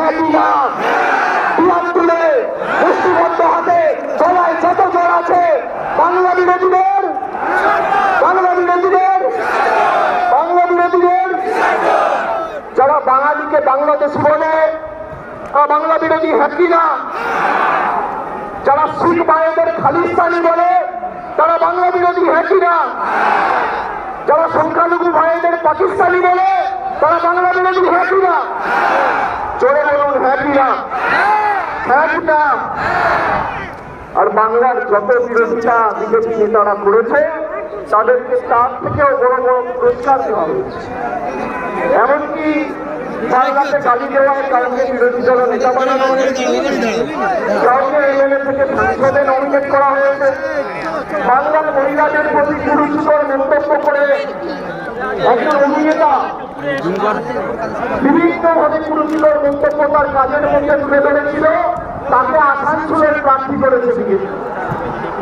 হ্যাঁ কিনা? দুহাত তুলে মুষ্টিবদ্ধ হাতে গলায় যত জোর আছে বাংলা বিরোধীদের, বাংলা বিরোধীদের, বাংলা বিরোধীদের, যারা বাঙালিকে বাংলাদেশি বলে বাংলা বিরোধী হ্যাঁ কিনা? যারা শিখ ভাইদের খালিস্তানি বলে তারা বাংলা বিরোধী হ্যাঁ কিনা? যারা সংখ্যালঘু ভাইদের পাকিস্তানি বলে তারা বাংলা বিরোধী হ্যাঁ কিনা? জোরে বলুন হ্যাঁ কিনা? হ্যাঁ কিনা? আর বাংলার যত বিরোধিতা বিজেপি নেতারা করেছে তাদেরকে তার থেকেও বড় বড় পুরস্কার দেওয়া হয়েছে। এমনকি বাংলাতে গালি দেওয়ায় কাউকে বিরোধী দলের নেতা বানানো হয়েছে, কাউকে এমএলএ থেকে সংসদে নমিনেট করা হয়েছে। বাংলার মহিলাদের প্রতি কুরুচিকর মন্তব্য করে একজন অভিনেতা বিভিন্নভাবে কুরুচিকর মন্তব্য তার কাজের মধ্যে তুলে ধরেছিল, তাকে আসানসোলের প্রার্থী করেছে বিজেপি।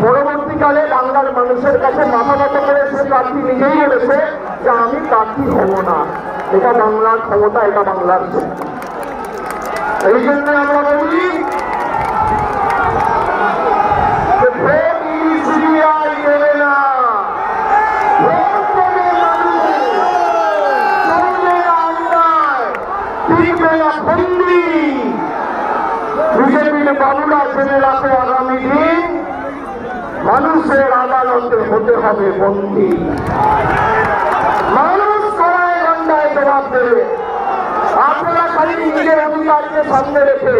পরবর্তীকালে বাংলার মানুষের কাছে মাথা নত করে সে প্রার্থী নিজেই বলেছে যে আমি প্রার্থী হব না। এটা বাংলার ক্ষমতা, এটা বাংলার। এই জন্য আমরা বলি বিজেপির বাবুরা জেনে রাখো আগামী দিন মানুষের আদালতে হতে হবে বন্দী। মানুষ কড়ায় গন্ডায় জবাব দেবে। আপনারা খালি নিজের অধিকারকে সামনে রেখে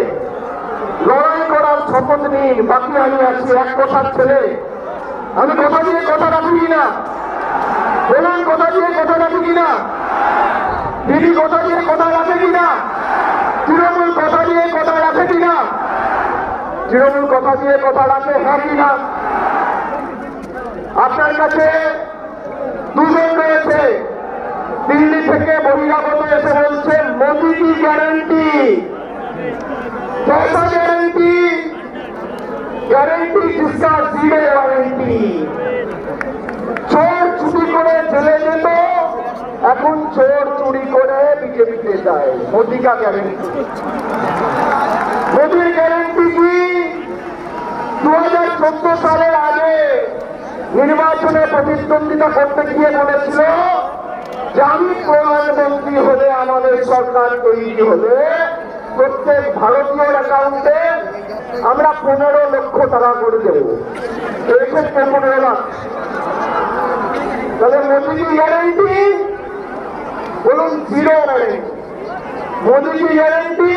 লড়াই করার শপথ নিন। বাকি আমি আছি এক কথার ছেলে, আমি কথা দিয়ে কথা রাখি কিনা? বলুন কথা দিয়ে কথা রাখি কিনা? দিদি কথা দিয়ে কথা রাখে কিনা? তৃণমূল কথা দিয়ে কথা রাখে কিনা? তৃণমূল কথা দিয়ে কথা রাখে হ্যাঁ কিনা? আপনার কাছে দুজন রয়েছে, দিল্লি থেকে বহিরাগত এসে বলছে মোদি কি গ্যারেন্টি। कैसा গ্যারেন্টি? গ্যারেন্টি जिसका जीरो वारंटी। চোর চুরি করে জেলে যেত, এখন চোর চুরি করে বিজেপিতে যায়। মোদি কা গ্যারেন্টি। মোদির গ্যারেন্টি কি? 2014 সালের আগে নির্বাচনে প্রতিদ্বন্দ্বিতা করতে গিয়ে বলেছিল যে আমি প্রধানমন্ত্রী হলে, আমাদের সরকার তৈরি হলে প্রত্যেক ভারতীয় অ্যাকাউন্টে আমরা 15 লক্ষ টাকা করে দেব। এই ক্ষেত্রে 15 লাখ। তাহলে মোদি কি গ্যারেন্টি? বলুন জিরো গ্যারেন্টি। মোদি কি গ্যারেন্টি?